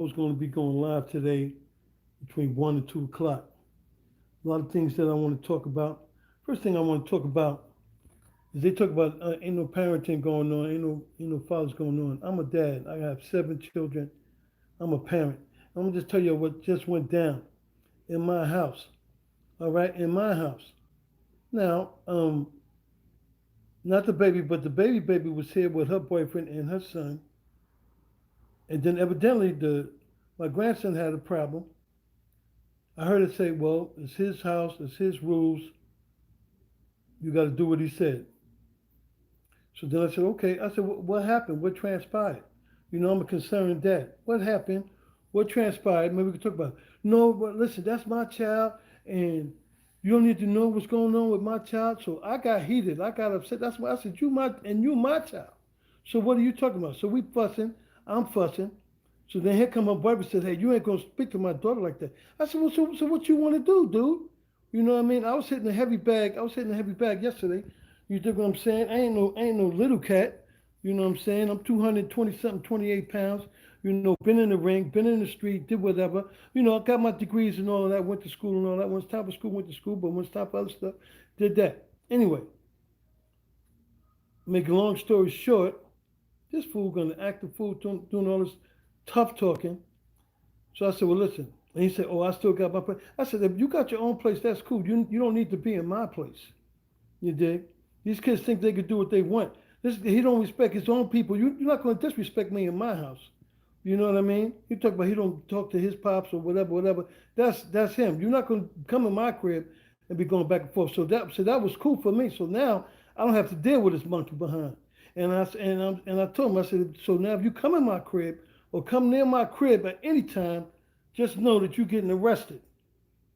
was going to be going live today between 1 and 2 o'clock. A lot of things that I want to talk about. First thing I want to talk about is they talk about ain't no parenting going on, ain't no fathers going on. I'm a dad. I have 7 children. I'm a parent. I'm gonna just tell you what just went down in my house. All right, in my house. Now, not the baby, but the baby was here with her boyfriend and her son, and then evidently the my grandson had a problem. I heard it say, "Well, it's his house, it's his rules. You got to do what he said." So then I said, "Okay." I said, "What happened? What transpired?" I'm a concerned dad. What happened? What transpired? Maybe we can talk about it. No, but listen, that's my child, and you don't need to know what's going on with my child. So I got heated. I got upset. That's why I said, you my child. So what are you talking about? So we fussing. I'm fussing. So then here come my brother and said, "Hey, you ain't gonna speak to my daughter like that." I said, "Well, so what you want to do, dude?" You know what I mean? I was hitting a heavy bag. I was hitting a heavy bag yesterday. You dig what I'm saying? I ain't no little cat. You know what I'm saying? I'm 220 something, 28 pounds. Been in the ring, been in the street, did whatever. I got my degrees and all of that. Went to school and all that. When it's time for school, went to school. But when it's time for other stuff, did that. Anyway, make a long story short, this fool gonna act the fool doing all this tough talking. So I said, "Well, listen." And he said, "Oh, I still got my place." I said, "If you got your own place, that's cool. You don't need to be in my place." You dig? These kids think they could do what they want. He don't respect his own people. You're not going to disrespect me in my house. You know what I mean? You talk about he don't talk to his pops or whatever, whatever. That's him. You're not going to come in my crib and be going back and forth. So that was cool for me. So now I don't have to deal with this monkey behind. And I told him, I said, "So now if you come in my crib or come near my crib at any time, just know that you're getting arrested.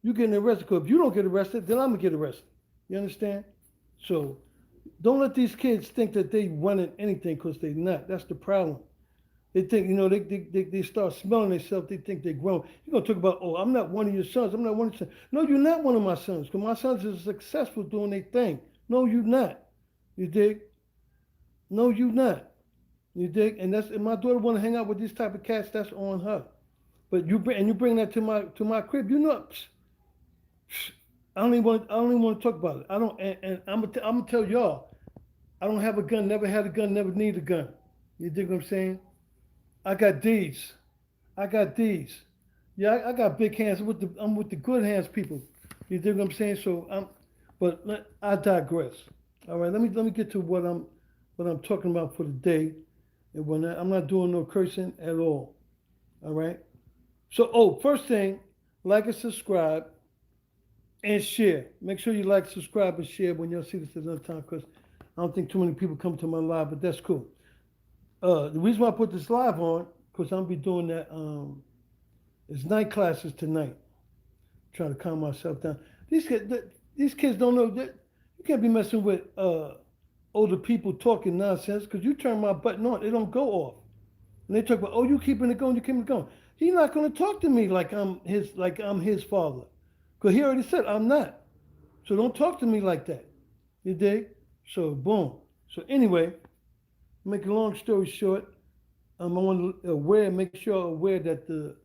You're getting arrested, because if you don't get arrested, then I'm gonna get arrested. You understand? So don't let these kids think that they running anything, because they're not. That's the problem. They think, they start smelling themselves. They think they're grown. You're going to talk about, "Oh, I'm not one of your sons. I'm not one of your sons." No, you're not one of my sons, because my sons are successful doing their thing. No, you're not. You dig? No, you're not. You dig? And my daughter want to hang out with these type of cats. That's on her. But you bring that to my crib. I don't even want to talk about it. I don't. And I'm gonna tell y'all, I don't have a gun. Never had a gun. Never need a gun. You dig what I'm saying? I got these. I got these. Yeah, I got big hands. I'm with the good hands people. You dig what I'm saying? But I digress. All right, let me get to what I'm talking about for the day, and I'm not doing no cursing at all. All right. So, first thing, like and subscribe and share. Make sure you like, subscribe, and share when y'all see this at another time, because I don't think too many people come to my live, but that's cool. The reason why I put this live on, because I'm gonna be doing that. It's night classes tonight. Trying to calm myself down. These kids don't know that you can't be messing with older people talking nonsense, because you turn my button on, it don't go off. And they talk about, "Oh, you keeping it going, you keeping it going." He's not going to talk to me like I'm his father, because he already said I'm not. So don't talk to me like that. You dig? So boom. So anyway, make a long story short, I want to make sure aware that the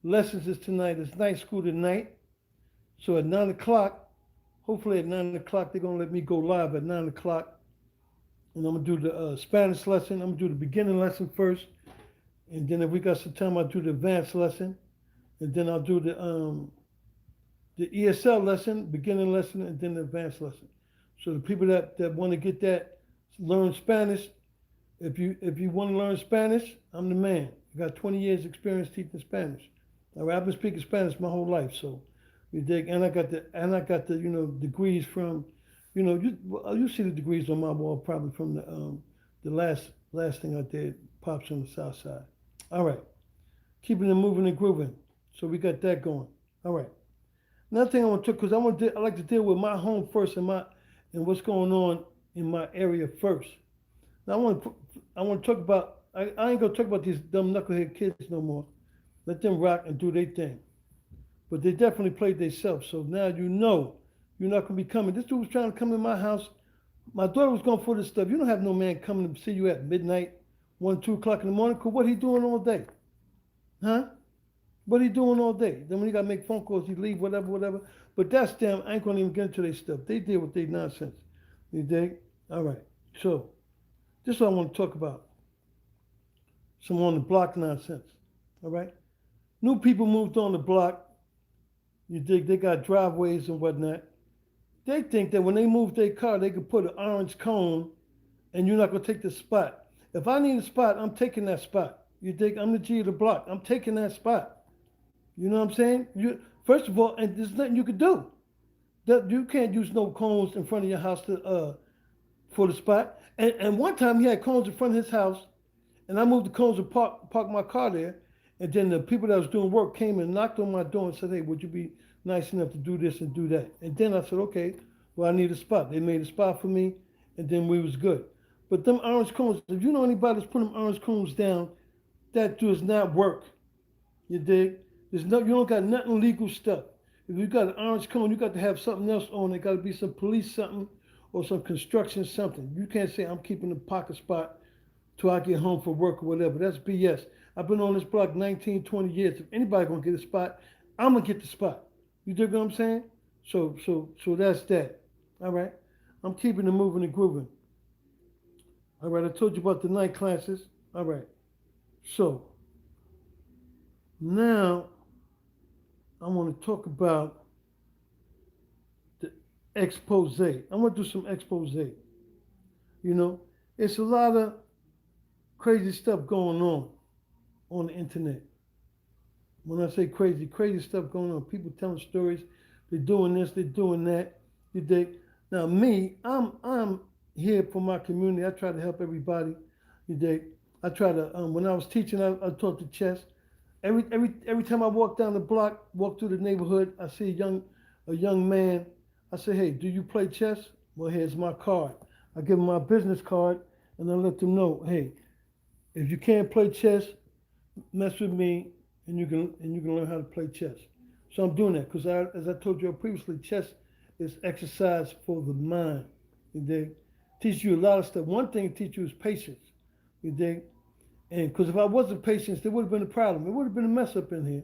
lessons is tonight. It's night school tonight. So at 9 o'clock, hopefully at 9 o'clock they're gonna let me go live at 9 o'clock, and I'm gonna do the Spanish lesson. I'm gonna do the beginning lesson first, and then if we got some time, I'll do the advanced lesson, and then I'll do the ESL lesson, beginning lesson, and then the advanced lesson. So the people that want to get that, learn Spanish. If you want to learn Spanish, I'm the man. I got 20 years experience teaching Spanish. All right, I've been speaking Spanish my whole life, so you dig. And I got the degrees from, you see the degrees on my wall probably from the last thing I did, pops on the south side. All right, keeping it moving and grooving. So we got that going. All right. Another thing I want to, because I like to deal with my home first, and what's going on in my area first. Now I want to talk about. I ain't gonna talk about these dumb knucklehead kids no more. Let them rock and do their thing. But they definitely played themselves. So now you're not gonna be coming. This dude was trying to come in my house. My daughter was going for this stuff. You don't have no man coming to see you at midnight, 1, 2 o'clock in the morning. Cause what he doing all day, huh? What he doing all day? Then when he got to make phone calls, he leave, whatever, whatever. But that's them. I ain't gonna even get into their stuff. They deal with their nonsense. You dig? All right. So this is what I want to talk about. Some on the block nonsense. All right. New people moved on the block. You dig? They got driveways and whatnot. They think that when they move their car, they could put an orange cone and you're not gonna take the spot. If I need a spot, I'm taking that spot. You dig? I'm the G of the block. I'm taking that spot. You know what I'm saying? You first of all, and there's nothing you could do. That you can't use no cones in front of your house to for the spot. And one time he had cones in front of his house, and I moved the cones and parked my car there. And then the people that was doing work came and knocked on my door and said, "Hey, would you be nice enough to do this and do that?" And then I said, "Okay, well I need a spot." They made a spot for me, and then we was good. But them orange cones, if you know anybody that's putting them orange cones down, that does not work. You dig? There's no, you don't got nothing legal stuff. If you got an orange cone, you got to have something else on it. Got to be some police something or some construction something. You can't say I'm keeping the pocket spot till I get home from work or whatever. That's BS. I've been on this block 19, 20 years. If anybody gonna get a spot, I'm gonna get the spot. You dig what I'm saying? So that's that. All right. I'm keeping it moving and grooving. All right. I told you about the night classes. All right. So now I want to talk about the expose. I want to do some expose. You know, it's a lot of crazy stuff going on the internet. When I say crazy, crazy stuff going on. People telling stories. They're doing this. They're doing that. You dig? Now me, I'm here for my community. I try to help everybody. You dig? I try to. When I was teaching, I taught the chess. Every time I walk down the block, walk through the neighborhood, I see a young man. I say, "Hey, do you play chess?" Well, here's my card. I give him my business card, and I let them know, "Hey, if you can't play chess, mess with me, and you can learn how to play chess." So I'm doing that because, as I told you previously, chess is exercise for the mind. You dig? Teach you a lot of stuff. One thing it teach you is patience. You dig? And because if I wasn't patient, there would have been a problem. It would have been a mess up in here.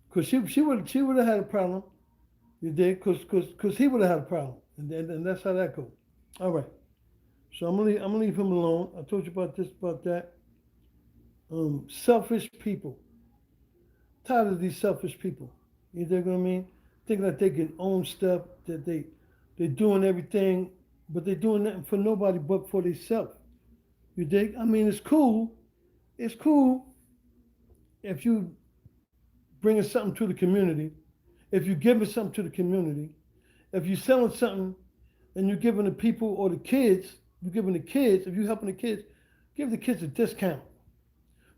Because she would have had a problem. You dig? Because he would have had a problem. And that's how that goes. All right. So I'm gonna leave him alone. I told you about this, about that. Selfish people. Tired of these selfish people. You dig what I mean? Thinking that they can own stuff, that they're doing everything, but they're doing nothing for nobody but for themselves. You dig? I mean, it's cool. It's cool if you bringing something to the community, if you're giving something to the community, if you're selling something and you're giving the people or the kids, you're giving the kids, if you're helping the kids, give the kids a discount.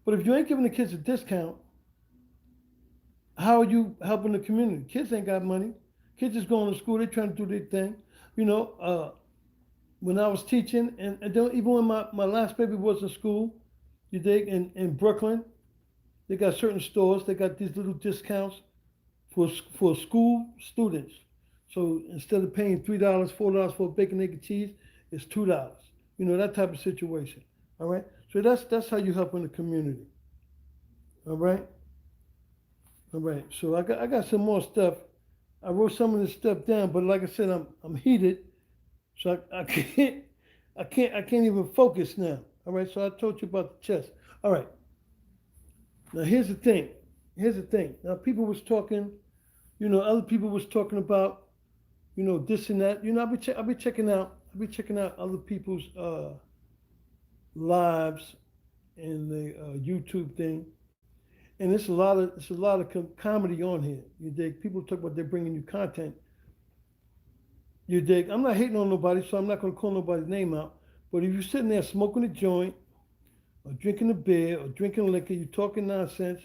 But if you ain't giving the kids a discount, how are you helping the community? Kids ain't got money. Kids is going to school, they trying to do their thing. You know, when I was teaching, and then even when my last baby was in school, you dig, in Brooklyn, they got certain stores, they got these little discounts for school students. So instead of paying $3, $4 for a bacon, egg, and cheese, it's $2. You know, that type of situation. All right. So that's how you help in the community. All right. All right. So I got some more stuff. I wrote some of this stuff down, but like I said, I'm heated, so I can't even focus now. All right. So I told you about the chess. All right. Now here's the thing. Here's the thing. Now people was talking. Other people was talking about, this and that. I'll be checking out other people's lives and the YouTube thing, and it's a lot of comedy on here. You dig? People talk about they're bringing you content. You dig? I'm not hating on nobody, so I'm not going to call nobody's name out. But if you're sitting there smoking a joint, or drinking a beer, or drinking liquor, you're talking nonsense.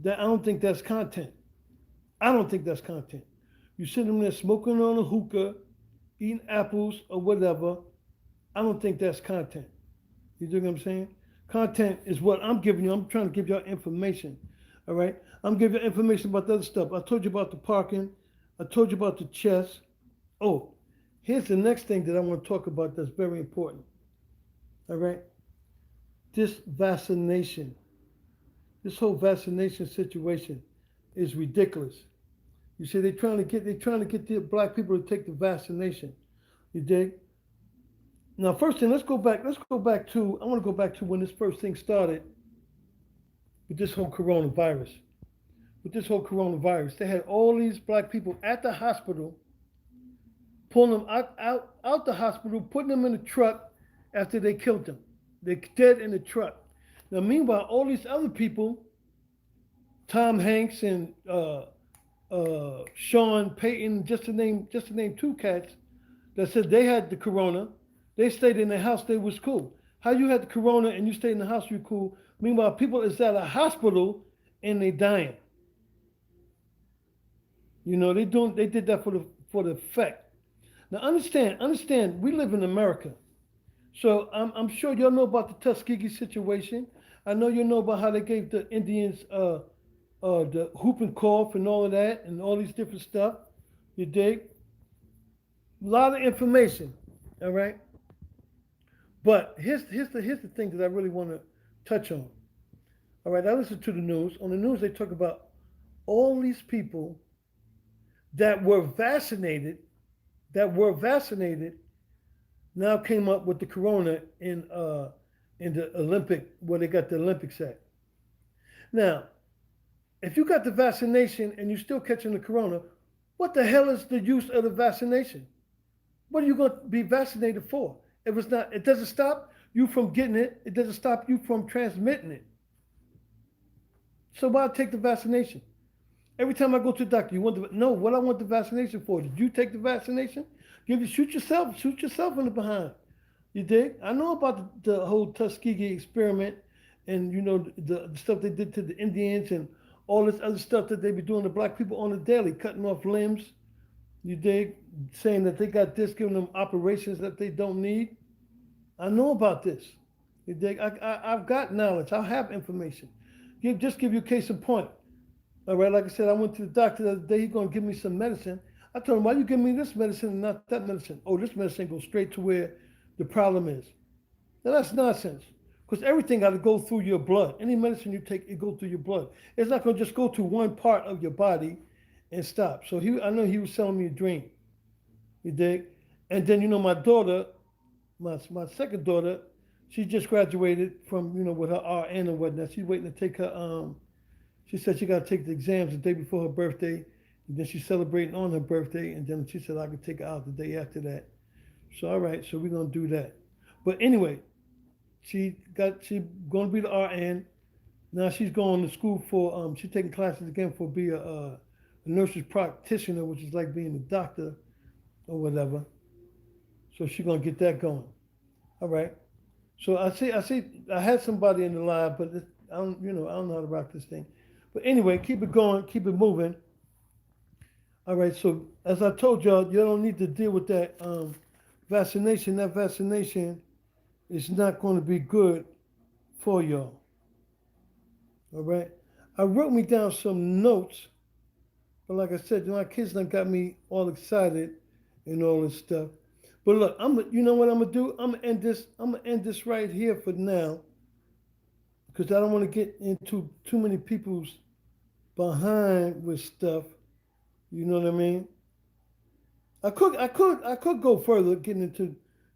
That I don't think that's content. I don't think that's content. You sitting there smoking on a hookah, eating apples or whatever. I don't think that's content. You dig what I'm saying? Content is what I'm giving you. I'm trying to give y'all information. All right? I'm giving you information about the other stuff. I told you about the parking. I told you about the chess. Oh, here's the next thing that I want to talk about that's very important. All right? This vaccination. This whole vaccination situation is ridiculous. You see, they're trying to get the black people to take the vaccination. You dig? Now, first thing, let's go back. Let's go back to. I want to go back to when this first thing started with this whole coronavirus. With this whole coronavirus, they had all these black people at the hospital, pulling them out the hospital, putting them in the truck after they killed them. They're dead in the truck. Now, meanwhile, all these other people, Tom Hanks and Sean Payton, just to name two cats, that said they had the corona. They stayed in their house. They was cool. How you had the corona and you stayed in the house? You cool. Meanwhile, people is at a hospital and they dying. You know they did that for the effect. Now understand. We live in America, so I'm sure y'all know about the Tuskegee situation. I know you know about how they gave the Indians the whooping cough and all of that and all these different stuff. You dig? A lot of information. All right. But here's the thing that I really want to touch on. All right. I listen to the news. On the news, they talk about all these people that were vaccinated, now came up with the corona in the Olympic, where they got the Olympics at. Now, if you got the vaccination and you're still catching the corona, what the hell is the use of the vaccination? What are you going to be vaccinated for? It doesn't stop you from getting it. It doesn't stop you from transmitting it. So why take the vaccination? Every time I go to the doctor, what I want the vaccination for? Did you take the vaccination? Shoot yourself in the behind. You dig? I know about the whole Tuskegee experiment and the stuff they did to the Indians and all this other stuff that they be doing to black people on the daily, cutting off limbs. You dig? Saying that they got this, giving them operations that they don't need. I know about this. You dig? I've got knowledge. I have information. Just give you a case in point. All right, like I said, I went to the doctor the other day. He's going to give me some medicine. I told him, why you give me this medicine and not that medicine? Oh, this medicine goes straight to where the problem is. Now, that's nonsense. Because everything got to go through your blood. Any medicine you take, it goes through your blood. It's not going to just go to one part of your body and stop. So I know he was selling me a dream. You dig? And then, my daughter, my second daughter, she just graduated from, with her RN and whatnot. She's waiting to take her, she said she got to take the exams the day before her birthday. And then she's celebrating on her birthday. And then she said I could take her out the day after that. So, all right, so we're going to do that. But anyway, she's going to be the RN. Now she's going to school for, she's taking classes again for be a nurse's practitioner, which is like being a doctor or whatever. So she's going to get that going. All right. So I had somebody in the line, but I don't know how to rock this thing. But anyway, keep it going, keep it moving. All right, so as I told y'all, you don't need to deal with that vaccination. That vaccination is not going to be good for y'all. All right. I wrote me down some notes, but like I said, my kids done got me all excited and all this stuff. But look, you know what I'm gonna do? I'm gonna end this right here for now, because I don't want to get into too many people's behind with stuff. You know what I mean? I could go further, getting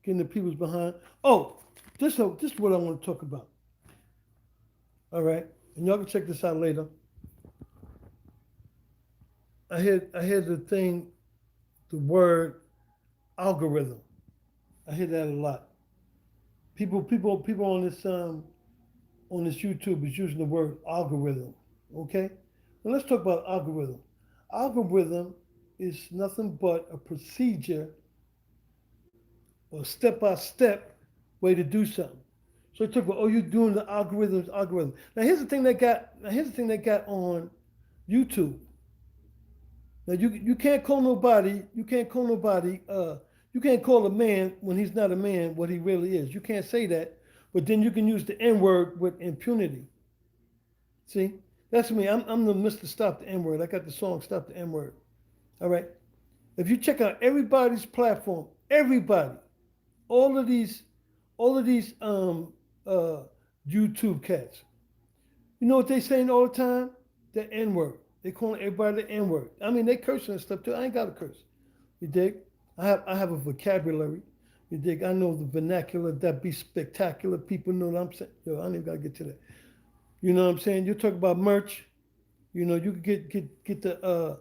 the people's behind. Oh, this is what I want to talk about. All right, and y'all can check this out later. I hear the word algorithm. I hear that a lot. People on this YouTube is using the word algorithm. Okay, well, let's talk about algorithm. Algorithm is nothing but a procedure or step-by-step way to do something. So they talk about, you're doing the algorithm. Now here's the thing they got on YouTube. Now you can't call nobody, you can't call a man when he's not a man what he really is. You can't say that, but then you can use the N-word with impunity. See? That's me. I'm the Mr. Stop the N-word. I got the song Stop the N-word. All right? If you check out everybody's platform, all of these YouTube cats, You know what they saying all the time? The N word. They calling everybody the N word. I mean, they cursing and stuff too. I ain't got to curse. You dig? I have a vocabulary. You dig? I know the vernacular that be spectacular. People know what I'm saying. Yo, I don't even gotta get to that. You know what I'm saying? You talk about merch. You know, you could get the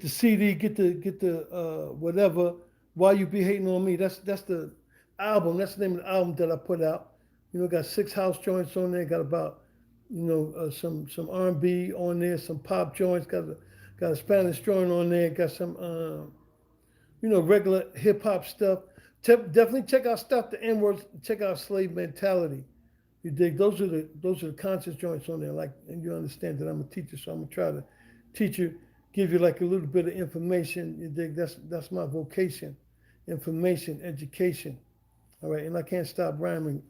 CD, get the whatever. Why you be hating on me? That's the album. That's the name of the album that I put out. You know, got 6 house joints on there. Got about some R&B on there, some pop joints. Got a Spanish joint on there. Got some regular hip hop stuff. Definitely check out stuff. The N words. Check out Slave Mentality. You dig? Those are the conscious joints on there. Like, and you understand that I'm a teacher, so I'm gonna try to teach you, give you like a little bit of information. You dig? That's my vocation, information, education. All right, and I can't stop rhyming,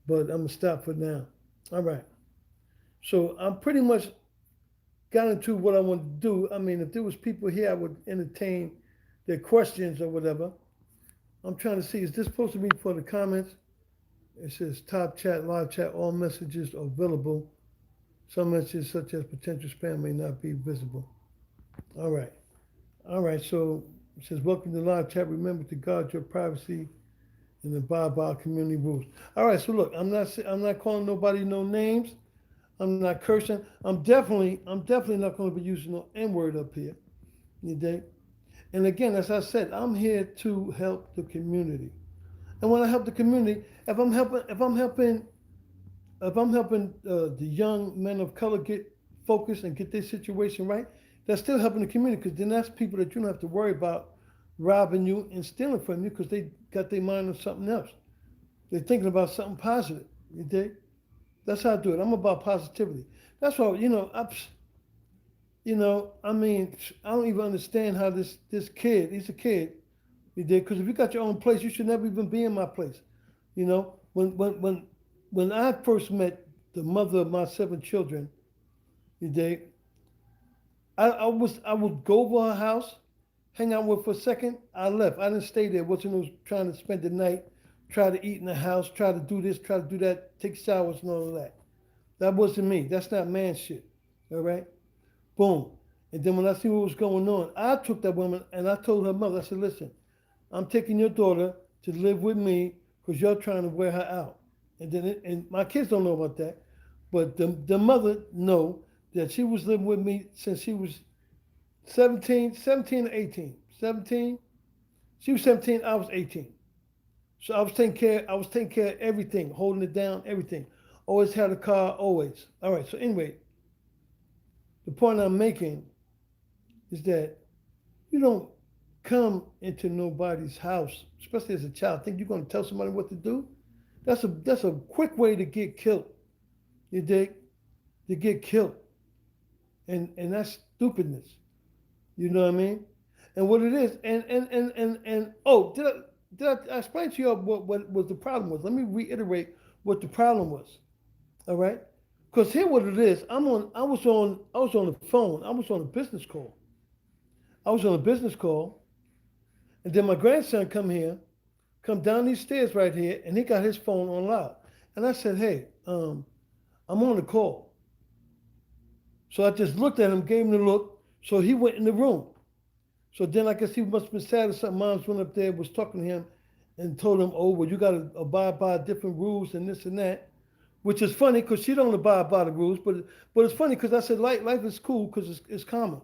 but I'm gonna stop for now. All right. So I'm pretty much got into what I want to do. I mean, if there was people here, I would entertain their questions or whatever. I'm trying to see, is this supposed to be for the comments? It says top chat, live chat, all messages are available. Some messages such as potential spam may not be visible. All right. All right. So it says, welcome to live chat. Remember to guard your privacy and abide by our community rules. All right. So look, I'm not calling nobody no names. I'm not cursing. I'm definitely not going to be using no N-word up here. You dig? And again, as I said, I'm here to help the community. And when I help the community, if I'm helping the young men of color get focused and get their situation right, that's still helping the community, because then that's people that you don't have to worry about robbing you and stealing from you, because they got their mind on something else. They're thinking about something positive. You dig? That's how I do it. I'm about positivity. That's why, I mean, I don't even understand how this kid, he's a kid, you dig? Because if you got your own place, you should never even be in my place. You know, when I first met the mother of my 7 children, you dig, I would go over her house, hang out with her for a second, I left. I didn't stay there. Wasn't trying to spend the night, try to eat in the house, try to do this, try to do that, take showers and all of that. That wasn't me. That's not man shit. All right? Boom. And then when I see what was going on, I took that woman and I told her mother, I said, listen, I'm taking your daughter to live with me because you're trying to wear her out. And my kids don't know about that, but the mother know that she was living with me since she was 17 or 18. 17? She was 17, I was 18. So I was taking care of everything, holding it down, everything. Always had a car, always. All right, so anyway, the point I'm making is that you don't come into nobody's house, especially as a child, think you're going to tell somebody what to do. That's a quick way to get killed. You dig? To get killed. And that's stupidness. You know what I mean? And what it is, and oh, did I explain to you what was the problem was? Let me reiterate what the problem was. All right? Because here what it is, I was on the phone, I was on a business call. I was on a business call, and then my grandson come down these stairs right here, and he got his phone on loud. And I said, hey, I'm on the call. So I just looked at him, gave him the look, so he went in the room. So then I guess he must have been sad or something. Moms went up there, was talking to him, and told him, oh, well, you got to abide by different rules and this and that, which is funny because she don't abide by the rules, but it's funny because I said life is cool because it's calmer.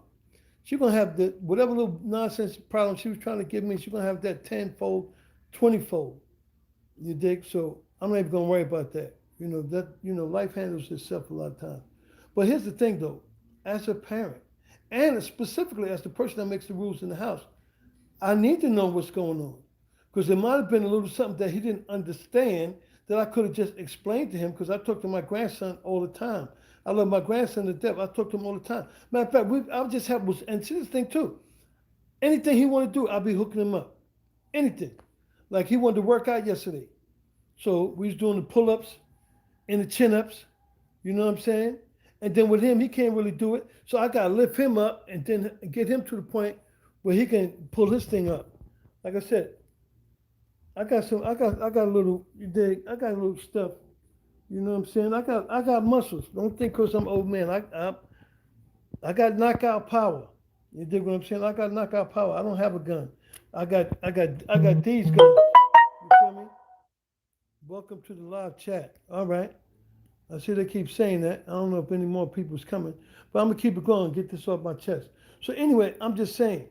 She's going to have whatever little nonsense problem she was trying to give me, she's going to have that 10-fold, 20-fold. You dig? So I'm not even going to worry about that. Life handles itself a lot of times. But here's the thing, though. As a parent, and specifically as the person that makes the rules in the house, I need to know what's going on. Because there might have been a little something that he didn't understand that I could have just explained to him, because I talk to my grandson all the time. I love my grandson to death. I talk to him all the time. Matter of fact, I'll just have, and see this thing too. Anything he want to do, I'll be hooking him up. Anything. Like he wanted to work out yesterday. So we was doing the pull-ups and the chin-ups. You know what I'm saying? And then with him, he can't really do it. So I got to lift him up and then get him to the point where he can pull his thing up. Like I said, I got a little stuff You know what I'm saying? I got muscles. Don't think because I'm old man. I got knockout power. You dig what I'm saying? I got knockout power. I don't have a gun. I got these guns. You feel me? Welcome to the live chat. All right. I see they keep saying that. I don't know if any more people's coming, but I'm gonna keep it going. Get this off my chest. So anyway, I'm just saying.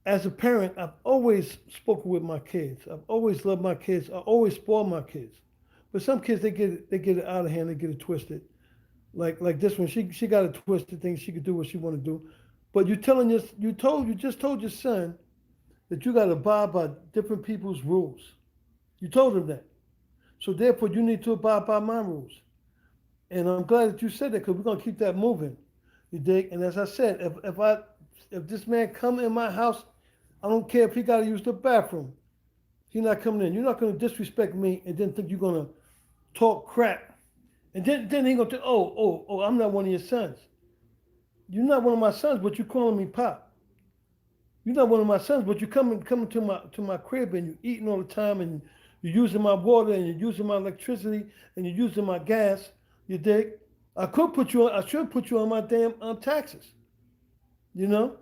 As a parent, I've always spoken with my kids. I've always loved my kids. I always spoil my kids. But some kids they get it out of hand. They get it twisted. Like this one, she got it twisted. Thinks she could do what she want to do. But you just told your son that you got to abide by different people's rules. You told him that. So therefore, you need to abide by my rules. And I'm glad that you said that because we're gonna keep that moving. You dig? And as I said, if this man come in my house, I don't care if he got to use the bathroom. He's not coming in. You're not gonna disrespect me and then think you're gonna talk crap. And then he gonna think, oh, I'm not one of your sons. You're not one of my sons, but you calling me pop. You're not one of my sons, but you coming to my crib and you eating all the time and you're using my water and you're using my electricity and you're using my gas. You dig? I should put you on my damn taxes. You know?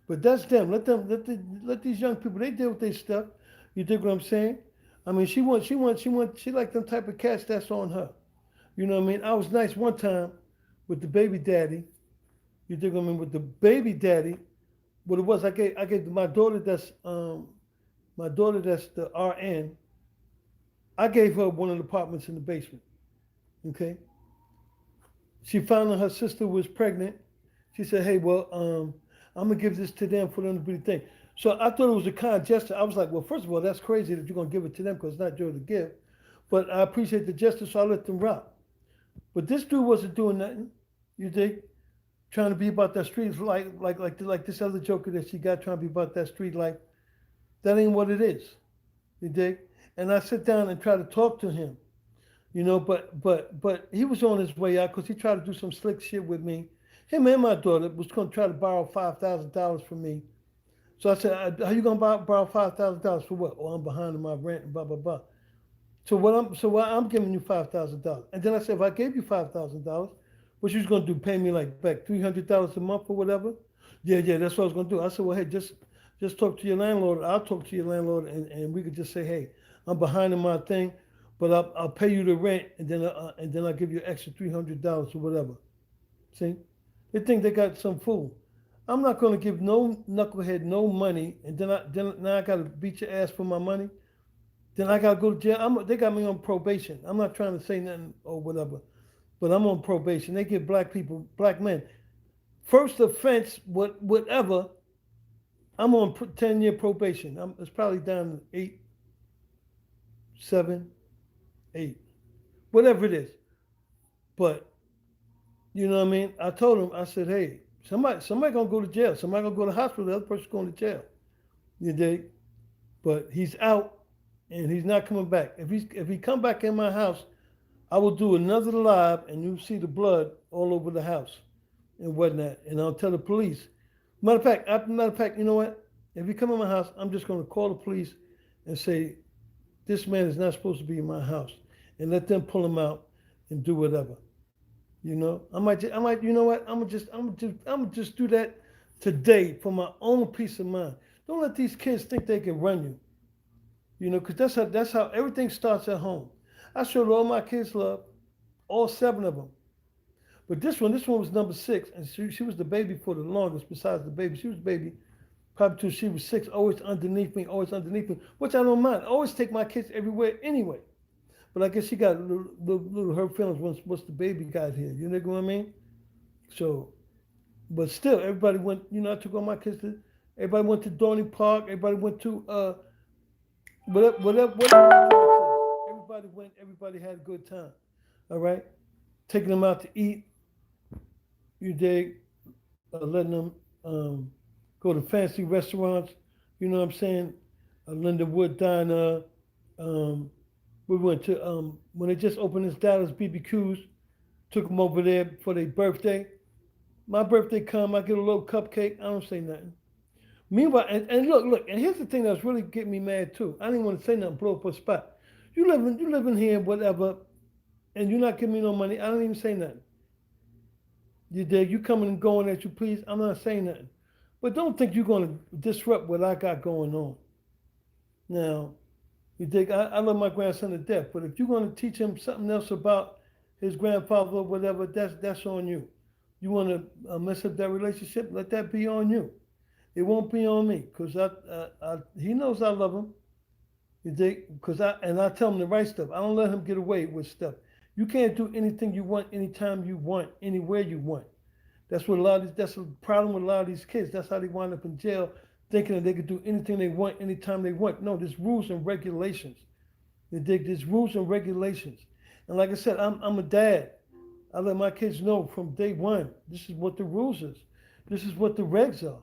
But that's them. Let these young people, they deal with their stuff. You dig what I'm saying? I mean, she like them type of cats that's on her. You know what I mean? I was nice one time with the baby daddy. You dig what I mean? With the baby daddy, what it was, I gave my daughter that's the RN. I gave her one of the apartments in the basement. Okay. She found out her sister was pregnant. She said, "Hey, well, I'm gonna give this to them for them to be the thing." So I thought it was a kind gesture. I was like, "Well, first of all, that's crazy that you're gonna give it to them because it's not yours to give." But I appreciate the gesture, so I let them rock. But this dude wasn't doing nothing. You dig? Trying to be about that street like this other joker that she got trying to be about that street life. That ain't what it is. You dig? And I sit down and try to talk to him. You know, but he was on his way out because he tried to do some slick shit with me. Him and my daughter was going to try to borrow $5,000 from me. So I said, "How you going to borrow $5,000 for what?" "Oh, I'm behind on my rent and blah blah blah." So I'm giving you $5,000. And then I said, "If I gave you $5,000, what you was going to do? Pay me like back $300 a month or whatever?" Yeah, that's what I was going to do. I said, "Well, hey, just talk to your landlord. I'll talk to your landlord, and we could just say, hey, I'm behind in my thing, but I'll pay you the rent, and then I'll give you an extra $300 or whatever." See, they think they got some fool. I'm not going to give no knucklehead no money, and then now I got to beat your ass for my money. Then I got to go to jail. They got me on probation. I'm not trying to say nothing or whatever, but I'm on probation. They give black people, black men, first offense, whatever. I'm on 10-year probation. It's probably down to 8, 7, 8, whatever it is. But you know what I mean? I told him, I said, "Hey, somebody gonna go to jail. Somebody gonna go to the hospital. The other person's going to jail." You dig? But he's out and he's not coming back. If he come back in my house, I will do another live and you'll see the blood all over the house and whatnot. And I'll tell the police. Matter of fact, you know what? If you come in my house, I'm just going to call the police and say, "This man is not supposed to be in my house," and let them pull him out and do whatever. You know, you know what? I'm just do that today for my own peace of mind. Don't let these kids think they can run you. You know, because that's how everything starts at home. I showed all my kids love, all 7 of them. But this one was number 6, and she was the baby for the longest. Besides the baby, she was baby probably till she was 6, always underneath me, which I don't mind. I always take my kids everywhere anyway. But I guess she got little hurt feelings once the baby got here. You know what I mean? So, but still, everybody went. You know, I took all my kids to. Everybody went to Dorney Park. Everybody went to whatever. Everybody went. Everybody had a good time. All right, taking them out to eat. You dig? Letting them go to fancy restaurants. You know what I'm saying? Linda Wood Diner. We went to when they just opened this Dallas BBQs. Took them over there for their birthday. My birthday come, I get a little cupcake. I don't say nothing. Meanwhile, and look, and here's the thing that's really getting me mad too. I didn't want to say nothing, blow up a spot. You living here, whatever, and you're not giving me no money. I don't even say nothing. You dig? You coming and going as you please. I'm not saying nothing. But don't think you're gonna disrupt what I got going on. Now, you dig? I love my grandson to death, but if you're gonna teach him something else about his grandfather or whatever, that's on you. You wanna mess up that relationship? Let that be on you. It won't be on me, cause he knows I love him. You dig? Because I tell him the right stuff. I don't let him get away with stuff. You can't do anything you want, anytime you want, anywhere you want. That's a problem with a lot of these kids. That's how they wind up in jail, thinking that they could do anything they want, anytime they want. No, there's rules and regulations. You dig? There's rules and regulations. And like I said, I'm a dad. I let my kids know from day one, this is what the rules is. This is what the regs are.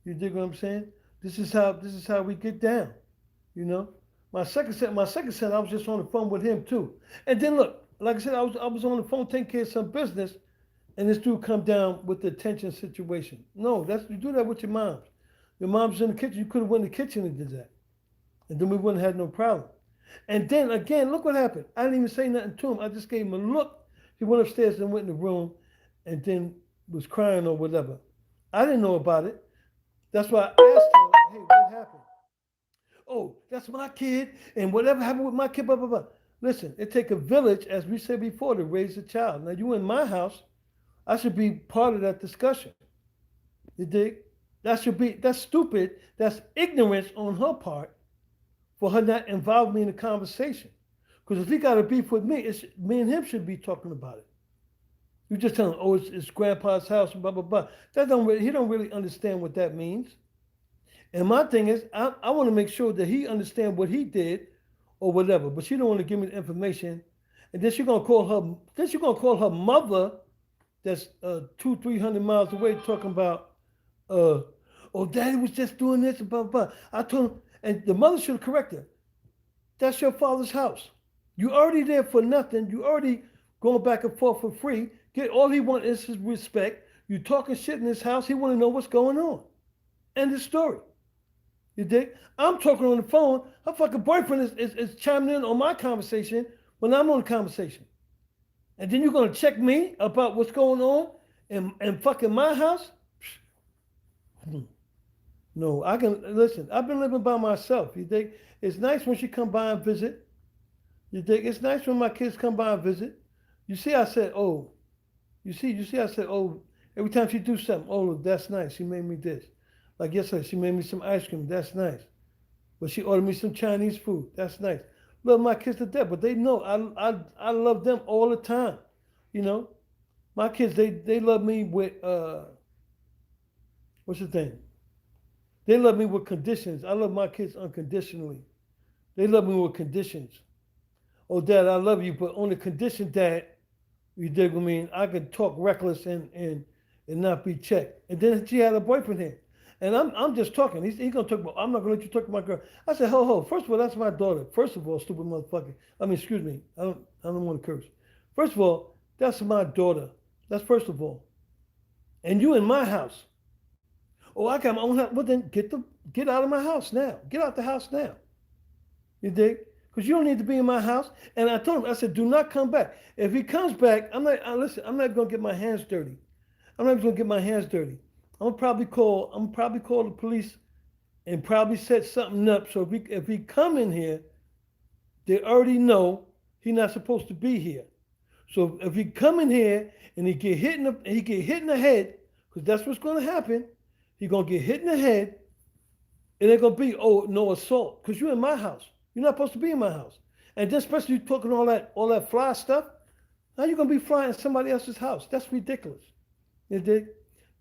You dig what I'm saying? This is how we get down. You know? My second son, I was just on the phone with him too. And then look, like I said, I was on the phone taking care of some business, and this dude come down with the attention situation. No, you do that with your moms. Your mom's in the kitchen. You could have went in the kitchen and did that, and then we wouldn't have had no problem. And then again, look what happened. I didn't even say nothing to him. I just gave him a look. He went upstairs and went in the room, and then was crying or whatever. I didn't know about it. That's why I asked her, "Hey, what happened?" Oh, that's my kid, and whatever happened with my kid, blah blah blah. Listen, it take a village, as we said before, to raise a child. Now you in my house, I should be part of that discussion. You dig? That's stupid. That's ignorance on her part for her not involving me in the conversation. Because if he got a beef with me, me and him should be talking about it. You just tell him, oh, it's grandpa's house, and blah blah blah. He don't really understand what that means. And my thing is, I want to make sure that he understand what he did, or whatever. But she don't want to give me the information, and then she's gonna call her. Then she's gonna call her mother, that's 200-300 miles away, talking about, oh, daddy was just doing this, and blah blah blah. I told him, and the mother should correct her. That's your father's house. You already there for nothing. You already going back and forth for free. All he wants is his respect. You talking shit in his house. He want to know what's going on. End of story. You dig? I'm talking on the phone. Her fucking boyfriend is chiming in on my conversation when I'm on the conversation. And then you're going to check me about what's going on in fucking my house? No, I can, listen, I've been living by myself. You dig? It's nice when she come by and visit. You dig? It's nice when my kids come by and visit. You see, I said, oh, I said, oh, every time she do something, oh, that's nice. She made me this. Like yesterday, she made me some ice cream. That's nice. But she ordered me some Chinese food. That's nice. Love my kids to death, but they know I love them all the time. You know, my kids they love me with what's the thing? They love me with conditions. I love my kids unconditionally. They love me with conditions. Oh, Dad, I love you, but on the condition that you dig with me, I can talk reckless and not be checked. And then she had a boyfriend here. And I'm just talking. He's gonna talk about. I'm not gonna let you talk to my girl. I said, ho. First of all, that's my daughter. First of all, stupid motherfucker. I mean, excuse me. I don't want to curse. First of all, that's my daughter. That's first of all. And you in my house. Oh, I got my own house. Well, then get out of my house now. Get out the house now. You dig? Because you don't need to be in my house. And I told him, I said, do not come back. If he comes back, listen, I'm not gonna get my hands dirty. I'm not gonna get my hands dirty. I'm probably call the police and probably set something up. So if he come in here, they already know he's not supposed to be here. So if he come in here and he get hit in the head, because that's what's going to happen. He gonna get hit in the head. It ain't gonna be, oh, no assault, because you're in my house. You're not supposed to be in my house. And then especially you talking all that fly stuff. How you gonna be flying in somebody else's house? That's ridiculous. You dig?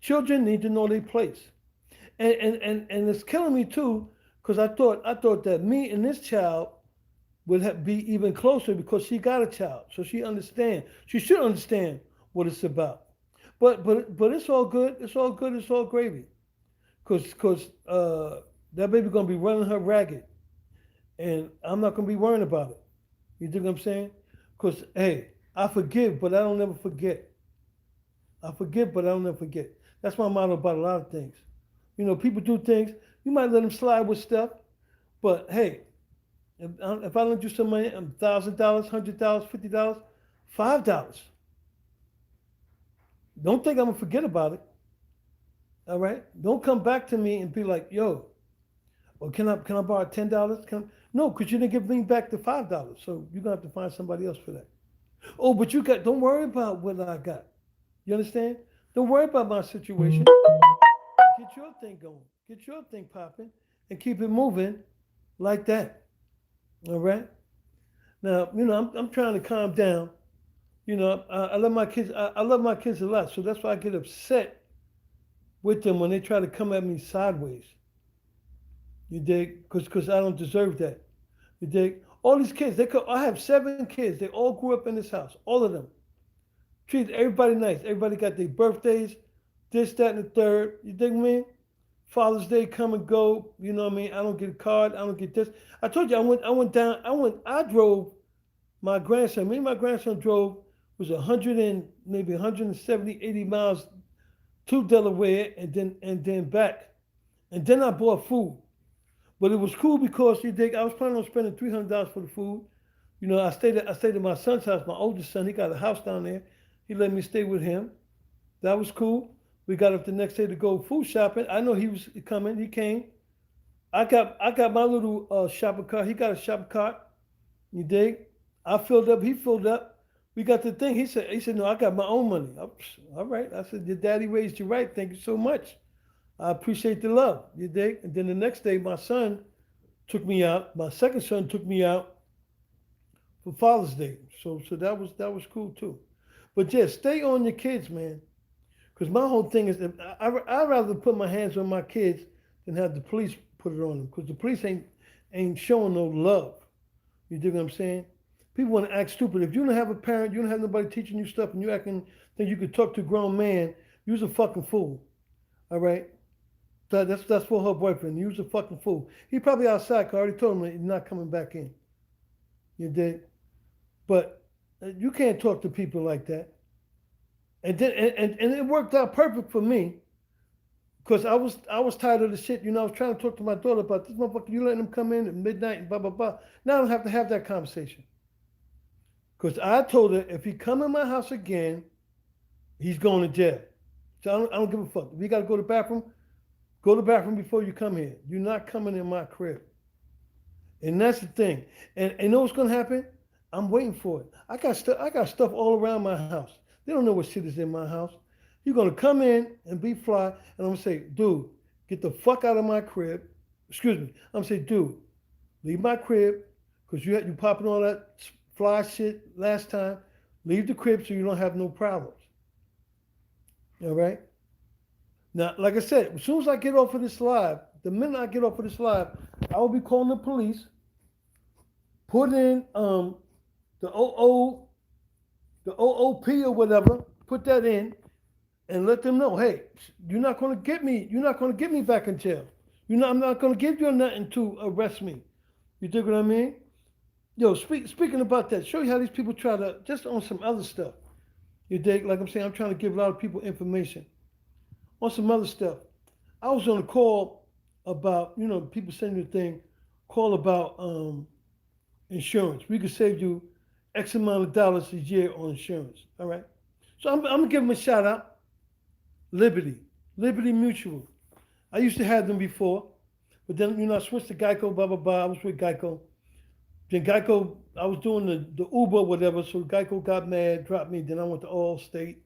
Children need to know their place. And it's killing me too, because I thought that me and this child would be even closer because she got a child. So she understand. She should understand what it's about. But it's all good. It's all good. It's all gravy. Because that baby gonna be running her ragged. And I'm not gonna be worrying about it. You think what I'm saying? Because hey, I forgive, but I don't never forget. I forgive, but I don't never forget. That's my motto about a lot of things. You know, people do things, you might let them slide with stuff, but hey, If I lend you some money, $1,000, $100, $50, $5. Don't think I'm gonna forget about it. All right. Don't come back to me and be like, yo, well, can I borrow $10? No, because you didn't give me back the $5. So you're gonna have to find somebody else for that. Oh, but you got. Don't worry about what I got. You understand? Don't worry about my situation. Get your thing going. Get your thing popping, and keep it moving like that. All right. Now, I'm trying to calm down. I love my kids. I love my kids a lot, so that's why I get upset with them when they try to come at me sideways. You dig? Because I don't deserve that. You dig? All these kids, I have 7 kids. They all grew up in this house. All of them. Treat everybody nice. Everybody got their birthdays, this, that, and the third. You dig me? Father's Day come and go. You know what I mean? I don't get a card. I don't get this. I told you I drove my grandson. Me and my grandson drove was 100 and maybe 170, 80 miles to Delaware and then back. And then I bought food. But it was cool because I was planning on spending $300 for the food. I stayed at my son's house. My oldest son, he got a house down there. He let me stay with him. That was cool. We got up the next day to go food shopping. I know he was coming. He came. I got my little shopping cart. He got a shopping cart. You dig? I filled up. He filled up. We got the thing. He said, no, I got my own money. All right. I said, your daddy raised you right. Thank you so much. I appreciate the love. You dig? And then the next day, my son took me out. My second son took me out for Father's Day. So that was cool too. But yeah, stay on your kids, man. Because my whole thing is, I'd rather put my hands on my kids than have the police put it on them. Because the police ain't showing no love. You dig what I'm saying? People want to act stupid. If you don't have a parent, you don't have nobody teaching you stuff, and you acting think you could talk to a grown man, you's a fucking fool. All right? That's for her boyfriend. You's a fucking fool. He probably outside. 'Cause I already told him he's not coming back in. You dig? But you can't talk to people like that. And then and it worked out perfect for me because I was tired of the shit. I was trying to talk to my daughter about this motherfucker. You letting him come in at midnight and blah blah blah. Now I don't have to have that conversation because I told her if he come in my house again, he's going to jail. So I don't give a fuck. If you got to go to the bathroom, go to the bathroom before you come here. You're not coming in my crib. And that's the thing. And you know what's gonna happen? I'm waiting for it. I got stuff all around my house. They don't know what shit is in my house. You're gonna come in and be fly, and I'm gonna say, dude, get the fuck out of my crib. Excuse me. I'm gonna say, dude, leave my crib, because you popping all that fly shit last time. Leave the crib so you don't have no problems. All right? Now, like I said, as soon as I get off of this live, the minute I get off of this live, I will be calling the police, put in the OOP or whatever, put that in, and let them know, hey, you're not gonna get me back in jail. I'm not gonna give you nothing to arrest me. You dig what I mean? Yo, speaking about that, show you how these people try to, just on some other stuff. You dig? Like I'm saying, I'm trying to give a lot of people information. On some other stuff. I was on a call about, people sending the thing, call about insurance. We could save you X amount of dollars a year on insurance. All right. So I'm gonna give them a shout out. Liberty Mutual. I used to have them before, but then I switched to Geico. Blah blah blah. I was with Geico. Then Geico, I was doing the Uber whatever. So Geico got mad, dropped me. Then I went to Allstate.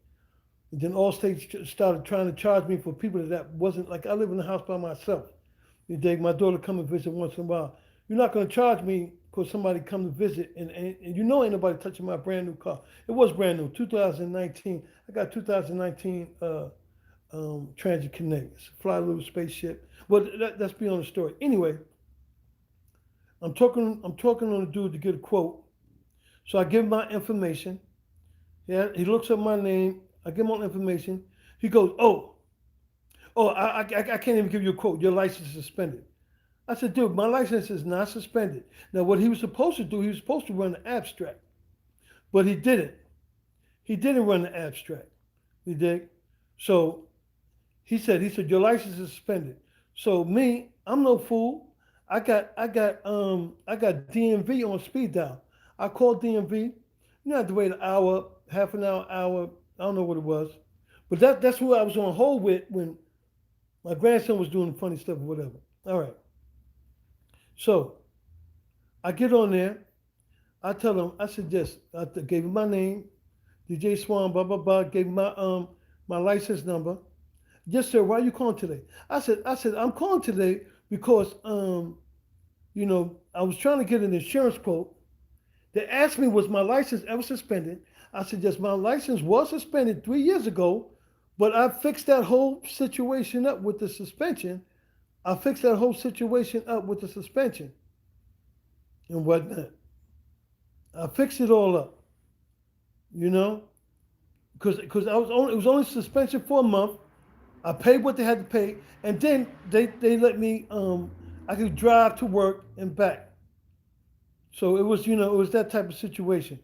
And then Allstate started trying to charge me for people that wasn't, like, I live in the house by myself. You dig? My daughter come and visit once in a while. You're not going to charge me because somebody come to visit, and ain't nobody touching my brand new car. It was brand new, 2019. I got 2019 Transit Connect. It's a fly little spaceship. Well, that's beyond the story. Anyway, I'm talking on the dude to get a quote. So I give him my information. Yeah, he looks up my name. I give him all the information. He goes, I can't even give you a quote. Your license is suspended. I said, dude, my license is not suspended. Now, what he was supposed to do, he was supposed to run the abstract. But he didn't. He didn't run the abstract. You dig? So he said, your license is suspended. So me, I'm no fool. I got DMV on speed dial. I called DMV. You had to wait an hour, half an hour. I don't know what it was, but that's who I was on hold with when my grandson was doing funny stuff or whatever. All right, so I get on there. I tell him. I said yes. Gave him my name, DJ Swan. Blah blah blah. Gave him my license number. Yes, sir. Why are you calling today? I said I'm calling today because I was trying to get an insurance quote. They asked me, was my license ever suspended? I said, yes, my license was suspended 3 years ago, but I fixed that whole situation up with the suspension. I fixed that whole situation up with the suspension and whatnot. I fixed it all up, you know, because it was only suspension for a month. I paid what they had to pay, and then they let me I could drive to work and back. So it was that type of situation.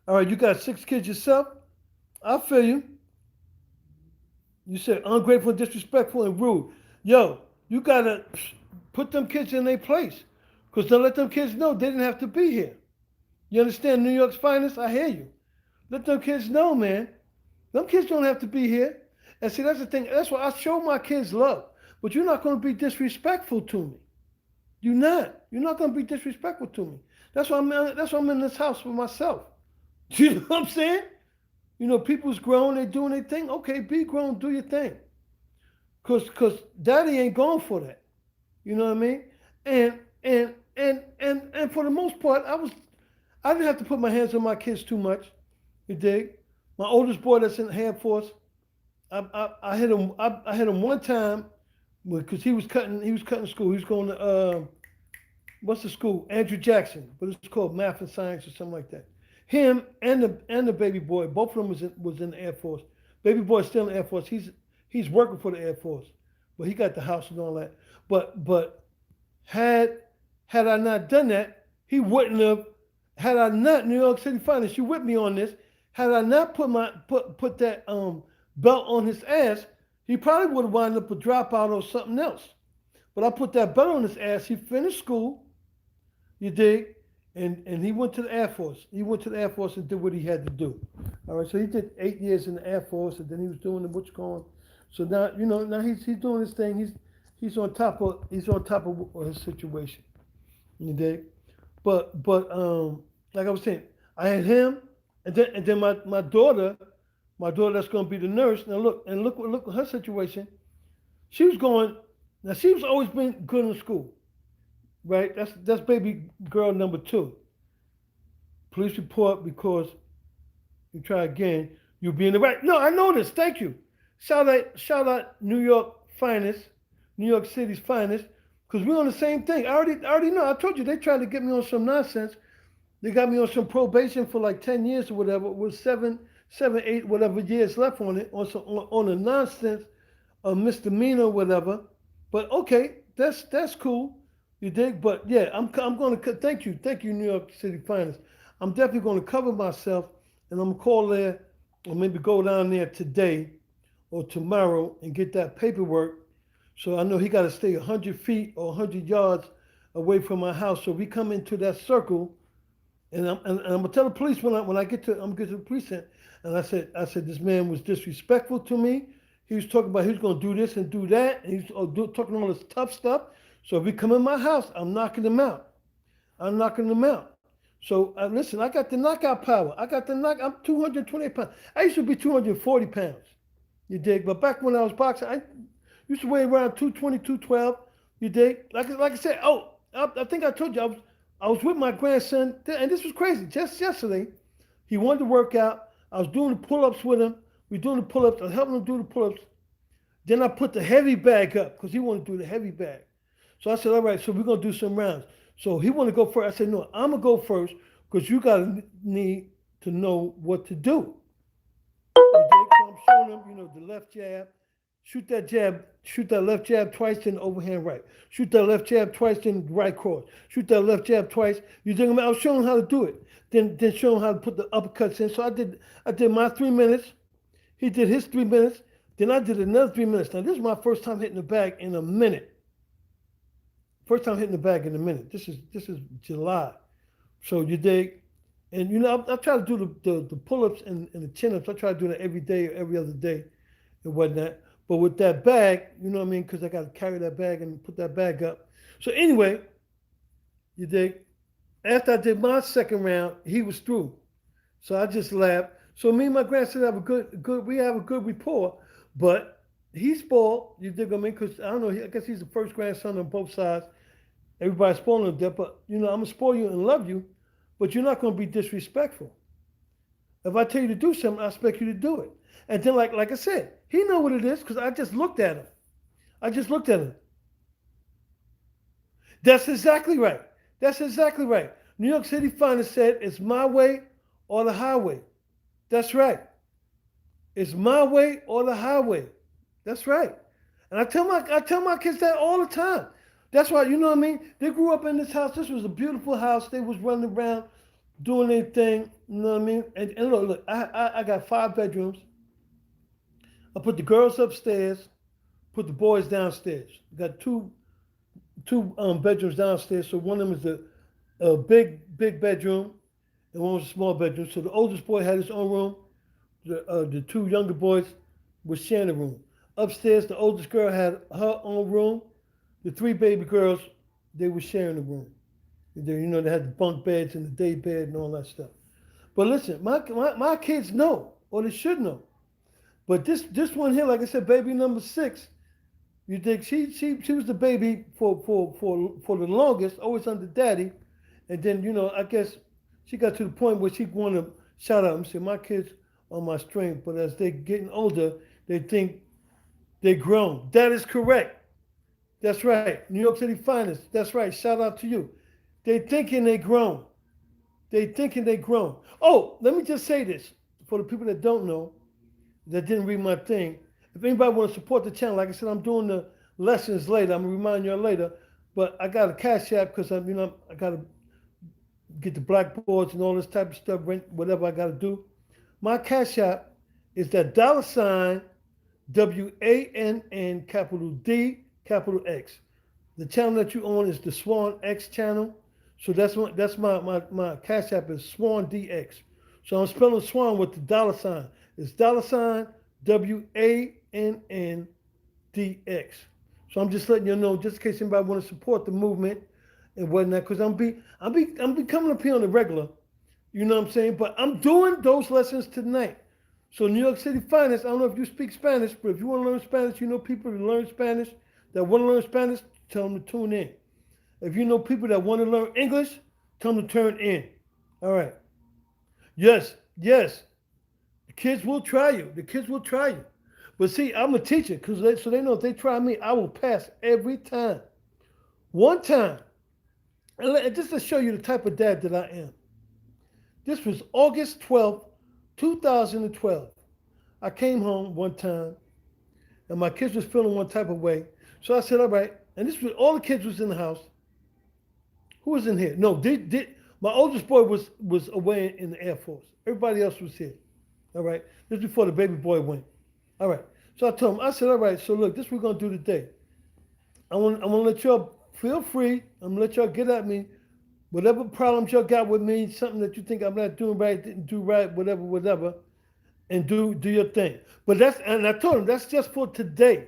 All right, you got 6 kids yourself. I feel you. You said ungrateful, disrespectful, and rude. Yo, you gotta put them kids in their place, cause to let them kids know they didn't have to be here. You understand New York's finest? I hear you. Let them kids know, man. Them kids don't have to be here. And see, that's the thing. That's why I show my kids love. But you're not gonna be disrespectful to me. You're not. You're not gonna be disrespectful to me. That's why I'm in this house for myself. You know what I'm saying? People's grown, they doing their thing. Okay, be grown, do your thing. Cause daddy ain't going for that. You know what I mean? And for the most part, I didn't have to put my hands on my kids too much. You dig? My oldest boy that's in the Air Force, I hit him. I hit him one time because he was cutting school. He was going to what's the school? Andrew Jackson, but it's called Math and Science or something like that. Him and the baby boy, both of them was in the Air Force. Baby boy's still in the Air Force. He's working for the Air Force, but he got the house and all that. But had I not done that, he wouldn't have. Had I not, New York City Finance, you with me on this? Had I not put that belt on his ass, he probably would have wound up a dropout or something else. But I put that belt on his ass. He finished school, you dig, and he went to the Air Force. He went to the Air Force and did what he had to do. All right, so he did 8 years in the Air Force, and then he was doing the what's going. So now he's doing his thing. He's on top of his situation. You dig? But like I was saying, I had him, and then my daughter that's going to be the nurse. Now look at her situation. She was going. Now she's always been good in school, right? That's baby girl number 2. Police report because you try again. You'll be in the right. No, I know this. Thank you. Shout out New York finest, New York City's finest, because we're on the same thing. I already know. I told you they tried to get me on some nonsense. They got me on some probation for like 10 years or whatever, with seven, 8, whatever years left on it, on a nonsense, a misdemeanor, or whatever. But okay, that's cool. You dig? But yeah, I'm going to thank you, New York City Finest. I'm definitely going to cover myself, and I'm gonna call there, or maybe go down there today or tomorrow and get that paperwork. So I know he got to stay 100 feet or 100 yards away from my house. So we come into that circle. And I'm gonna tell the police when I get to the precinct, and I said this man was disrespectful to me. He was talking about he was gonna do this and do that, and he's talking all this tough stuff. So if he come in my house, I'm knocking him out. So listen, I got the knockout power. I'm 228 pounds. I used to be 240 pounds. You dig? But back when I was boxing, I used to weigh around 220, 212. You dig? Like I said, I think I told you I was with my grandson, and this was crazy. Just yesterday, he wanted to work out. I was doing the pull-ups with him. We doing the pull-ups. I was helping him do the pull-ups. Then I put the heavy bag up because he wanted to do the heavy bag. So I said, all right, so we're going to do some rounds. So he wanted to go first. I said, no, I'm going to go first because you got to need to know what to do. So I'm showing him, the left jab. Shoot that left jab twice, then overhand right. Shoot that left jab twice, then right cross. Shoot that left jab twice. You think I was showing him how to do it. Then show him how to put the uppercuts in. So I did my 3 minutes. He did his 3 minutes. Then I did another 3 minutes. Now this is my first time hitting the bag in a minute. First time hitting the bag in a minute. This is July. So you dig? And I try to do the pull ups and the chin ups. I try to do that every day or every other day and whatnot. But with that bag, you know what I mean? Because I got to carry that bag and put that bag up. So anyway, you dig? After I did my second round, he was through. So I just laughed. So me and my grandson have a we have a good rapport. But he's spoiled. You dig what I mean? Because I don't know. I guess he's the first grandson on both sides. Everybody's spoiling him there, but I'm gonna spoil you and love you, but you're not gonna be disrespectful. If I tell you to do something, I expect you to do it. And then, like I said, he know what it is because I just looked at him. I just looked at him. That's exactly right. That's exactly right. New York City finally said it's my way or the highway. That's right. It's my way or the highway. That's right. And I tell my kids that all the time. That's why, you know what I mean? They grew up in this house. This was a beautiful house. They was running around doing their thing. You know what I mean? And look, I got 5 bedrooms. I put the girls upstairs, put the boys downstairs. Got two bedrooms downstairs. So one of them is a big bedroom, and one was a small bedroom. So the oldest boy had his own room. The 2 younger boys was sharing a room. Upstairs, the oldest girl had her own room. The 3 baby girls, they were sharing a room. They had the bunk beds and the day bed and all that stuff. But listen, my kids know, or they should know. But this one here, like I said, baby number 6, you think she was the baby for the longest, always under daddy. And then, I guess she got to the point where she wanted to shout out and say, my kids are my strength. But as they're getting older, they think they're grown. That is correct. That's right. New York City finest. That's right. Shout out to you. They thinking they grown. They thinking they grown. Oh, let me just say this for the people that don't know, that didn't read my thing. If anybody want to support the channel, like I said, I'm doing the lessons later. I'm gonna remind y'all later. But I got a cash app because I gotta get the blackboards and all this type of stuff, rent whatever I gotta do. My cash app is that $ WANN capital D capital X. The channel that you own is the Swan X channel. So that's my cash app is Swan DX. So I'm spelling Swan with the $. It's $ WANN DX. So I'm just letting you know, just in case anybody want to support the movement and whatnot, because I'm coming up here on the regular. You know what I'm saying? But I'm doing those lessons tonight. So New York City finest, I don't know if you speak Spanish, but if you want to learn Spanish, you know people that learn Spanish, that want to learn Spanish, tell them to tune in. If you know people that want to learn English, tell them to turn in. All right. Yes. The kids will try you. The kids will try you. But see, I'm a teacher, so they know if they try me, I will pass every time. One time, and just to show you the type of dad that I am. This was August 12th, 2012. I came home one time, and my kids was feeling one type of way. So I said, all right. And this was all the kids was in the house. Who was in here? No, my oldest boy was away in the Air Force. Everybody else was here. All right. This was before the baby boy went. All right. So I told him, I said, all right, so look, this is what we're going to do today. I'm going to let y'all feel free. I'm going to let y'all get at me. Whatever problems y'all got with me, something that you think I'm not doing right, didn't do right, whatever, and do your thing. But and I told him, that's just for today.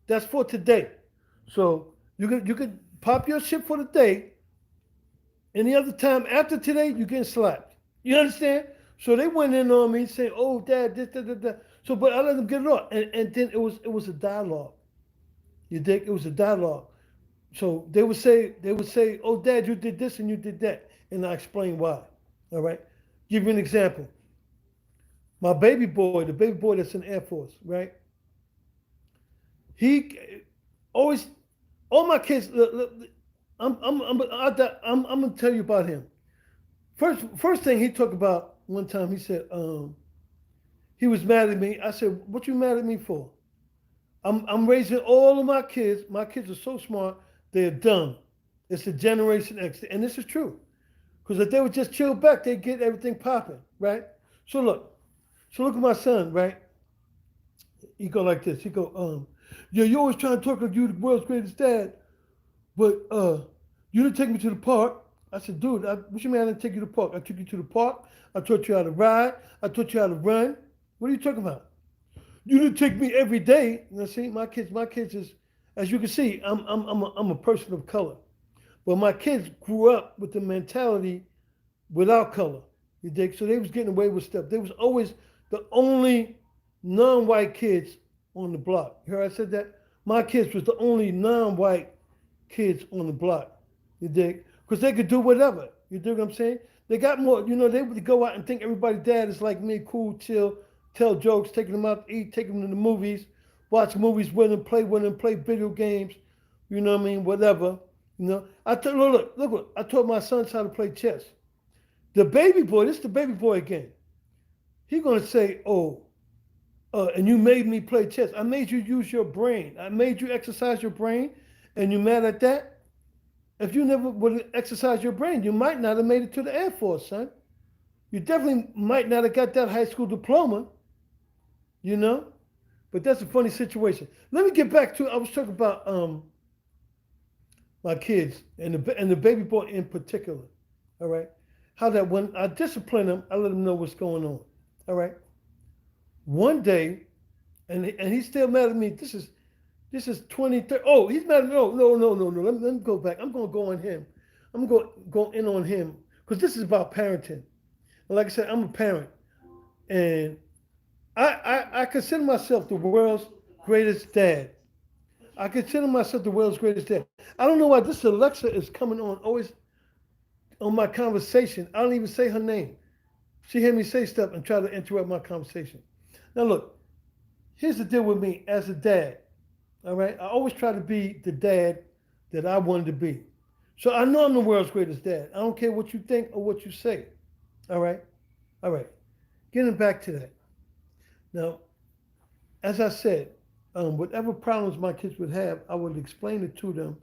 That's for today. So you could pop your shit for the day. Any other time after today, you're getting slapped. You understand? So they went in on me saying, "Oh, Dad, this, that." So, but I let them get it off, and then it was a dialogue. You dig? It was a dialogue. So they would say, "Oh, Dad, you did this and you did that," and I explain why. All right. Give you an example. My baby boy, the baby boy that's in the Air Force, right? He always, all my kids. I'm gonna tell you about him. First thing he talked about one time, he said he was mad at me. I said, "What you mad at me for? I'm raising all of my kids. My kids are so smart, they're dumb. It's the Generation X, and this is true. Because if they would just chill back, they'd get everything popping, right? So look at my son, right? He go like this. He go, you always trying to talk like you the world's greatest dad. but you didn't take me to the park. I said, dude, what you mean I didn't take you to the park? I took you to the park. I taught you how to ride. I taught you how to run. What are you talking about? You didn't take me every day. You know, see, my kids is, as you can see, I'm a person of color. But my kids grew up with the mentality without color. You dig? So they was getting away with stuff. They was always the only non-white kids on the block. You heard I said that? My kids was the only non-white kids on the block. You dig? Because they could do whatever. You dig what I'm saying? They got more, they would go out and think everybody's dad is like me, cool, chill, tell jokes, taking them out to eat, taking them to the movies, watch movies with them, play video games, you know what I mean, whatever. Look, I taught my sons how to play chess. The baby boy, this is the baby boy again. He gonna say, oh, and you made me play chess. I made you use your brain. I made you exercise your brain, and you mad at that? If you never would exercise your brain, you might not have made it to the Air Force, son. You definitely might not have got that high school diploma, you know? But that's a funny situation. Let me get back to, I was talking about my kids and the baby boy in particular, all right? How that when I discipline them, I let them know what's going on, all right? One day, and he's still mad at me. This is 2030. Oh, he's mad at me. No. Let me go back. I'm going to go on him. I'm going to go in on him because this is about parenting. And like I said, I'm a parent, and I consider myself the world's greatest dad. I consider myself the world's greatest dad. I don't know why this Alexa is coming on always on my conversation. I don't even say her name. She hear me say stuff and try to interrupt my conversation. Now look, here's the deal with me as a dad. All right, I always try to be the dad that I wanted to be. So I know I'm the world's greatest dad. I don't care what you think or what you say. All right, all right. Getting back to that. Now, as I said, whatever problems my kids would have, I would explain it to them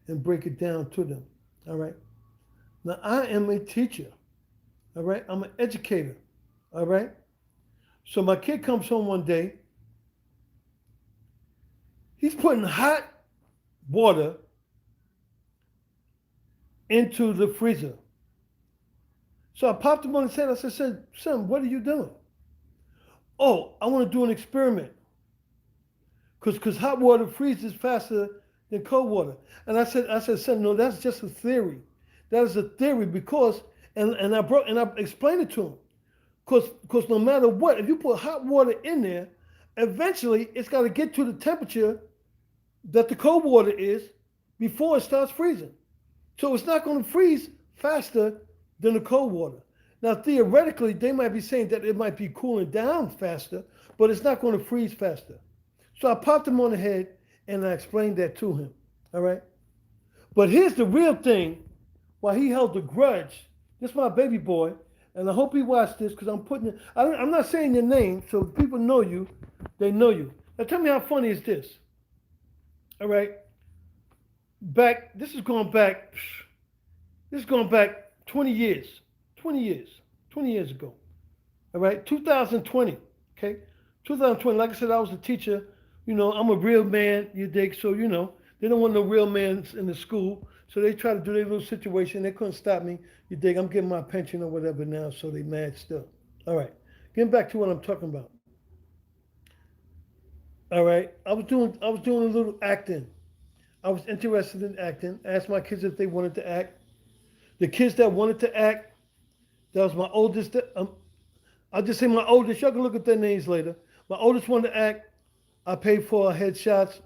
and break it down to them. All right. Now I am a teacher. All right, I'm an educator. All right. So my kid comes home one day. He's putting hot water into the freezer. So I popped him on his head. I said, son, what are you doing? Oh, I want to do an experiment. Because hot water freezes faster than cold water. And I said, son, no, that's just a theory. That is a theory because, and I explained it to him. Because no matter what, if you put hot water in there, eventually it's got to get to the temperature that the cold water is before it starts freezing. So it's not going to freeze faster than the cold water. Now, theoretically, they might be saying that it might be cooling down faster, but it's not going to freeze faster. So I popped him on the head and I explained that to him. All right? But here's the real thing why he held a grudge. This is my baby boy, and I hope he watched this because I'm not saying your name, so if people know you, they know you. Now tell me how funny is this? All right? This is going back 20 years. 20 years ago. All right? 2020, okay? 2020, like I said, I was a teacher. I'm a real man, you dig? So, they don't want no real man in the school. So they try to do their little situation. They couldn't stop me. You dig? I'm getting my pension or whatever now, so they mad still. All right. Getting back to what I'm talking about. All right. I was doing a little acting. I was interested in acting. I asked my kids if they wanted to act. The kids that wanted to act, that was my oldest. I'll just say my oldest. Y'all can look at their names later. My oldest wanted to act. I paid for headshots.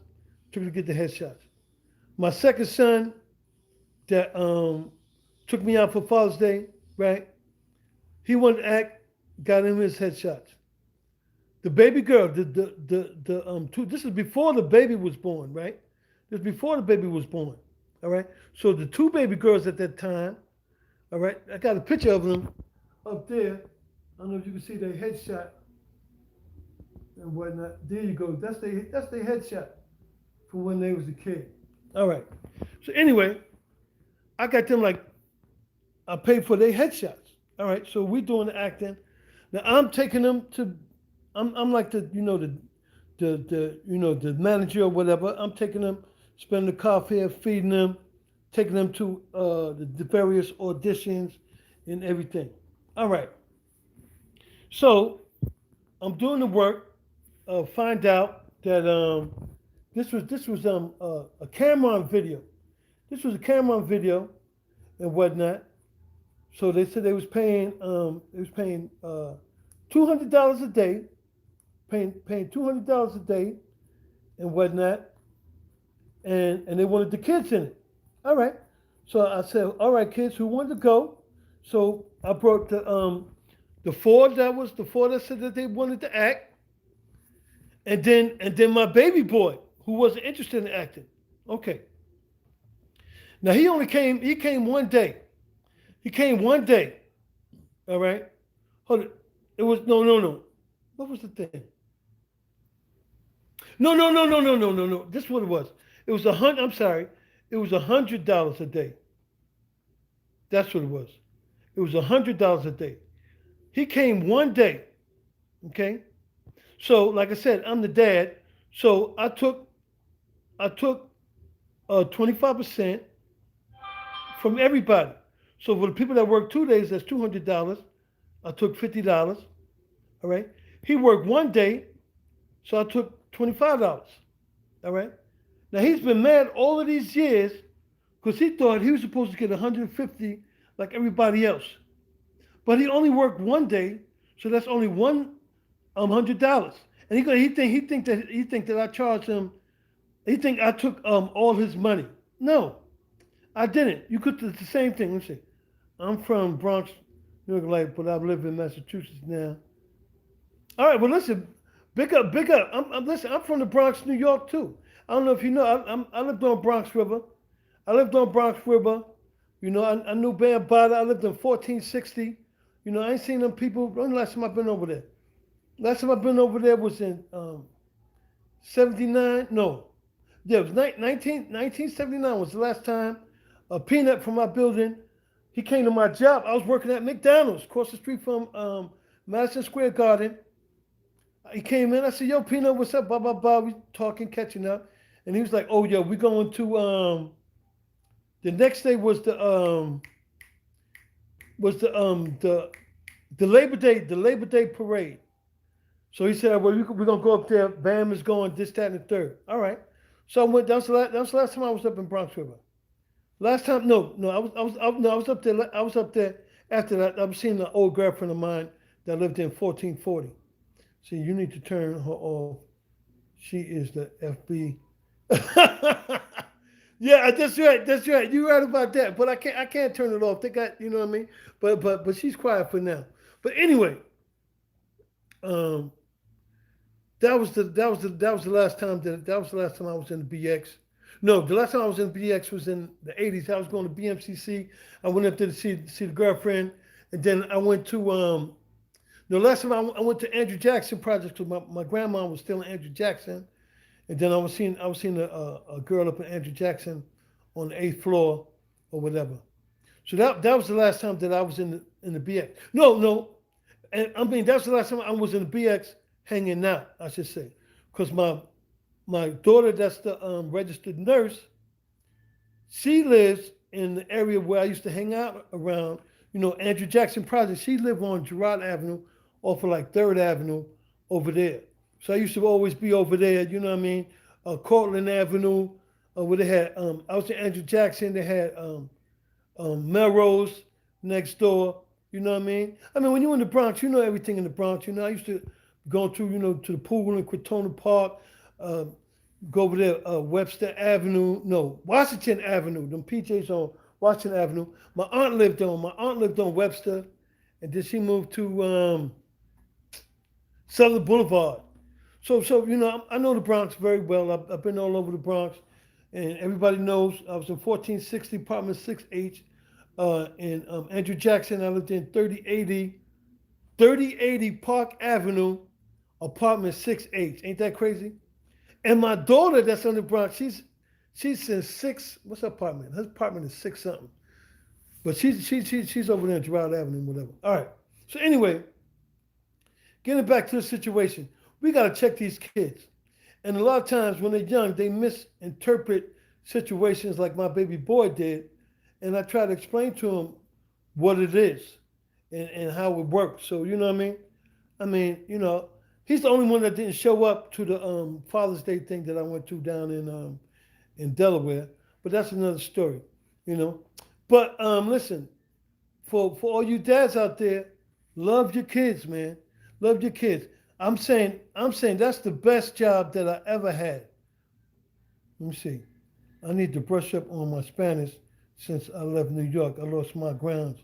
Took her to get the headshots. My second son that took me out for Father's Day, right? He wanted to act. Got him his headshots. The baby girl, this is before the baby was born, right? This is before the baby was born, all right? So the two baby girls at that time, all right? I got a picture of them up there. I don't know if you can see their headshot and whatnot. There you go. That's their headshot from when they was a kid. All right. So anyway, I got them I paid for their headshots. All right. So we're doing the acting. Now I'm taking them to. I'm like the manager or whatever. I'm taking them, spending the car fare, feeding them, taking them to the various auditions and everything. All right. So I'm doing the work. Find out that this was a Cameron video. This was a Cameron video and whatnot. So they said they was paying $200 a day, paying $200 a day and whatnot, and they wanted the kids in it. All right. So I said, all right, kids, who wanted to go? So I brought the four that said that they wanted to act, and then my baby boy who wasn't interested in acting. Okay. Now he came one day. He came one day. All right. Hold it. It was no. What was the thing? No. This is what it was. It was I'm sorry. It was $100 a day. That's what it was. It was $100 a day. He came one day. Okay. So like I said, I'm the dad. So I took 25% from everybody. So for the people that work 2 days, that's $200. I took $50. All right. He worked one day, so I took $25. All right. Now he's been mad all of these years because he thought he was supposed to get 150 like everybody else, but he only worked one day, so that's only $100. And he think that I charged him. He think I took all his money. No, I didn't. You could do the same thing. Let's see. I'm from Bronx, New York, but I live in Massachusetts now. All right. Well, listen. Big up. Listen. I'm from the Bronx, New York too. I don't know if you know. I lived on Bronx River. You know, I knew Bam Bada. I lived in 1460. You know, I ain't seen them people. When the last time I've been over there? Last time I've been over there was in 79. No. Yeah, it was 1979 was the last time a Peanut from my building, he came to my job. I was working at McDonald's across the street from Madison Square Garden. He came in. I said, "Yo, Peanut, what's up?" Blah blah blah. We talking, catching up, and he was like, "Oh, yo, we going to." The next day was the Labor Day parade. So he said, "Well, we're gonna go up there. Bam is going this, that, and the third." All right. So I went. That was the last time I was up in Bronx River. Last time, no, I was up there. I was up there after that. I was seeing an old girlfriend of mine that lived in 1440. See, you need to turn her off. She is the FB. Yeah, that's right. You're right about that. But I can't turn it off. They got, you know what I mean. But she's quiet for now. But anyway, um, that was the last time I was in the BX. No, the last time I was in the BX was in the '80s. I was going to BMCC. I went up there to see the girlfriend, and then I went to the last time I went to Andrew Jackson Project because my grandma was still in Andrew Jackson, and then I was seeing a girl up in Andrew Jackson on the 8th floor or whatever. So that was the last time that I was in the BX. No, and I mean that's the last time I was in the BX hanging out. I should say, because my daughter, that's the registered nurse, she lives in the area where I used to hang out around. You know, Andrew Jackson Project. She lived on Girard Avenue, off of like 3rd Avenue, over there. So I used to always be over there. You know what I mean? Cortland Avenue, where they had. I was in Andrew Jackson. They had Melrose next door. You know what I mean? I mean, when you're in the Bronx, you know everything in the Bronx. You know, I used to go to, to the pool in Crotona Park, go over there, Webster Avenue, no, Washington Avenue, them PJs on Washington Avenue. My aunt lived on Webster, and then she moved to Southern Boulevard. So I know the Bronx very well. I've been all over the Bronx, and everybody knows I was in 1460, apartment 6H, in Andrew Jackson. I lived in 3080 Park Avenue, apartment 6H. Ain't that crazy? And my daughter that's on the Bronx, she's in 6. What's her apartment? Her apartment is 6 something. But she's over there in Girard Avenue, whatever. All right. So anyway, getting back to the situation, we got to check these kids. And a lot of times when they're young, they misinterpret situations like my baby boy did, and I try to explain to him what it is and how it works. So you know what I mean? I mean, he's the only one that didn't show up to the Father's Day thing that I went to down in Delaware. But that's another story, you know. But listen, for all you dads out there, love your kids, man. Love your kids. I'm saying that's the best job that I ever had. Let me see. I need to brush up on my Spanish since I left New York. I lost my grounds.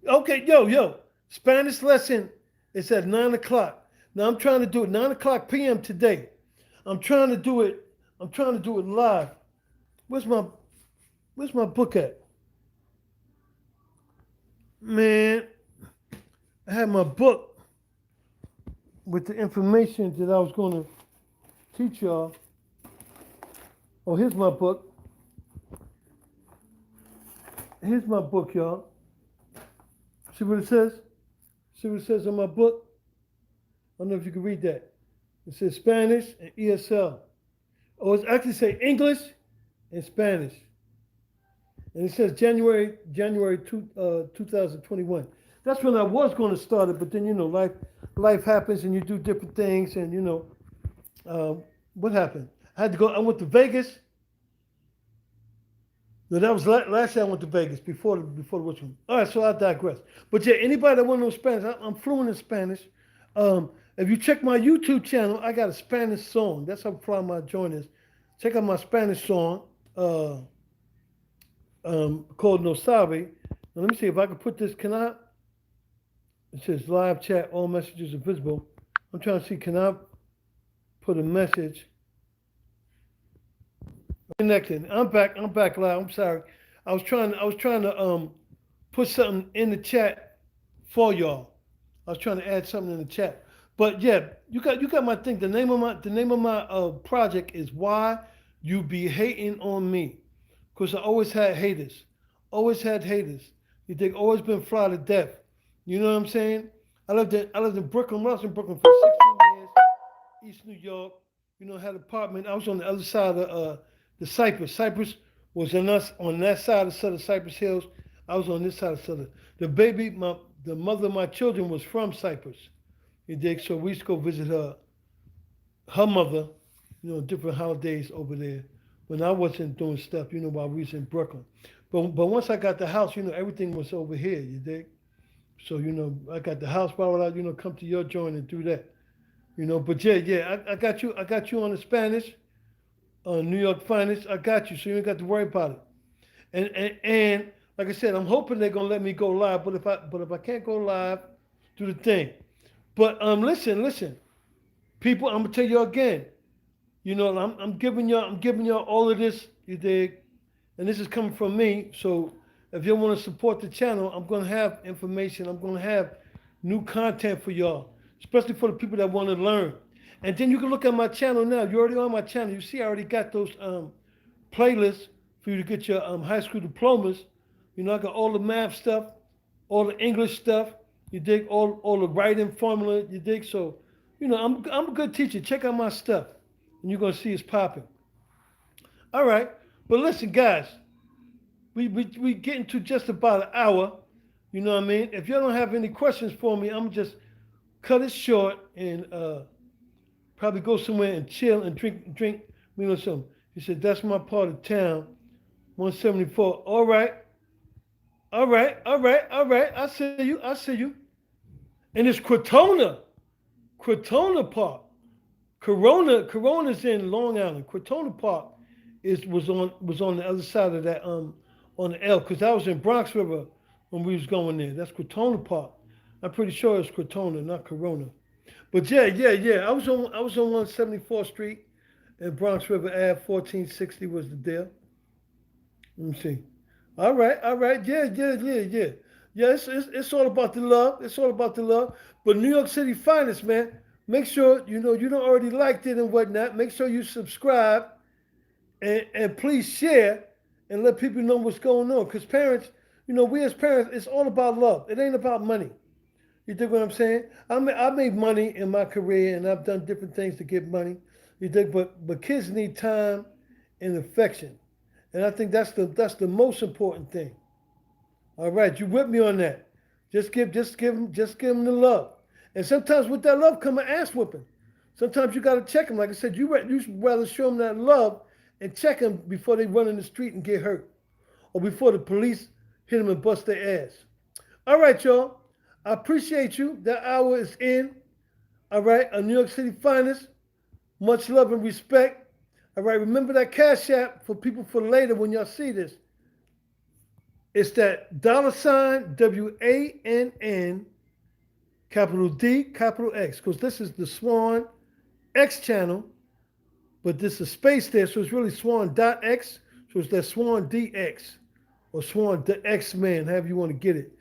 Okay, yo. Spanish lesson is at 9 o'clock. Now I'm trying to do it 9 o'clock p.m. today. I'm trying to do it. I'm trying to do it live. Where's my book at? Man, I had my book with the information that I was going to teach y'all. Oh, here's my book. Here's my book, y'all. See what it says? See what it says on my book? I don't know if you can read that. It says Spanish and ESL. Oh, it's actually say English and Spanish. And it says January 2021. That's when I was going to start it, but then life happens and you do different things, and what happened? I had to go. I went to Vegas. No, that was last year I went to Vegas before the which one. All right, so I digress. But yeah, anybody that want to know Spanish, I'm fluent in Spanish. If you check my YouTube channel, I got a Spanish song. That's how far my joint is. Check out my Spanish song called No Sabe. Now let me see if I can put this. Can I? It says live chat, all messages are visible. I'm trying to see, can I put a message? Connected. I'm back live. I'm sorry. I was trying to put something in the chat for y'all. I was trying to add something in the chat. But yeah, you got my thing. The name of my project is Why You Be Hating on Me. Because I always had haters. Always had haters. You think always been fly to death. You know what I'm saying? I lived in Brooklyn. I was in Brooklyn for 16 years. East New York. Had an apartment. I was on the other side of the Cypress. Cypress was on that side of the Cypress Hills. I was on this side of Southern. The mother of my children was from Cypress. You dig? So we used to go visit her mother, different holidays over there. When I wasn't doing stuff, while we was in Brooklyn. But once I got the house, everything was over here, you dig? So, I got the house, why would I, come to your joint and do that? But yeah, I got you on the Spanish, New York Finest. I got you, so you ain't got to worry about it. And like I said, I'm hoping they're gonna let me go live. But if I can't go live, do the thing. But listen, people. I'm gonna tell you again. I'm giving y'all all of this. You dig? And this is coming from me. So if you want to support the channel, I'm gonna have information. I'm gonna have new content for y'all, especially for the people that want to learn. And then you can look at my channel now. You're already on my channel. You see, I already got those playlists for you to get your high school diplomas. I got all the math stuff, all the English stuff. You dig? All the writing formula. You dig? So, I'm a good teacher. Check out my stuff, and you're gonna see it's popping. All right, but listen, guys, we getting to just about an hour. You know what I mean? If you don't have any questions for me, I'm just cut it short and probably go somewhere and chill and drink, something. He said, that's my part of town, 174. All right. I see you. And it's Crotona Park. Corona's in Long Island. Crotona Park was on the other side of that, on the L, because I was in Bronx River when we was going there. That's Crotona Park. I'm pretty sure it's Crotona, not Corona. But yeah. I was on 174th Street and Bronx River Ave, 1460 was the deal. Let me see. All right. Yeah. Yeah, it's all about the love. It's all about the love. But New York City Finest, man, make sure you don't already liked it and whatnot. Make sure you subscribe and please share and let people know what's going on. Because parents, we as parents, it's all about love. It ain't about money. You dig what I'm saying? I made money in my career, and I've done different things to get money. You dig? But kids need time and affection. And I think that's the most important thing. All right, you with me on that? Just give them the love. And sometimes with that love come an ass whipping. Sometimes you gotta check them. Like I said, you should rather show them that love and check them before they run in the street and get hurt, or before the police hit them and bust their ass. All right, y'all. I appreciate you. That hour is in. All right, a New York City finest. Much love and respect. All right, remember that Cash App for people for later when y'all see this. It's that $ WANN capital D capital X, because this is the Swan X channel, but this is space there, so it's really Swan.X, so it's that Swan DX or Swan the X Man, however you want to get it.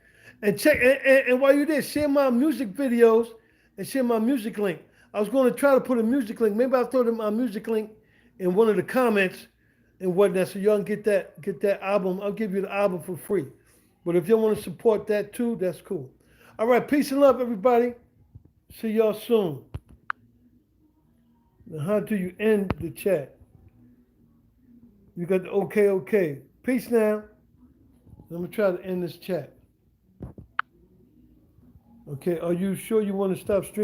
And check and while you're there, share my music videos and share my music link. I was going to try to put a music link. Maybe I'll throw my music link in one of the comments and whatnot, so y'all can get that album. I'll give you the album for free. But if y'all want to support that too, that's cool. All right, peace and love, everybody. See y'all soon. Now, how do you end the chat? You got the okay. Peace now. I'm gonna try to end this chat. Okay, are you sure you want to stop streaming?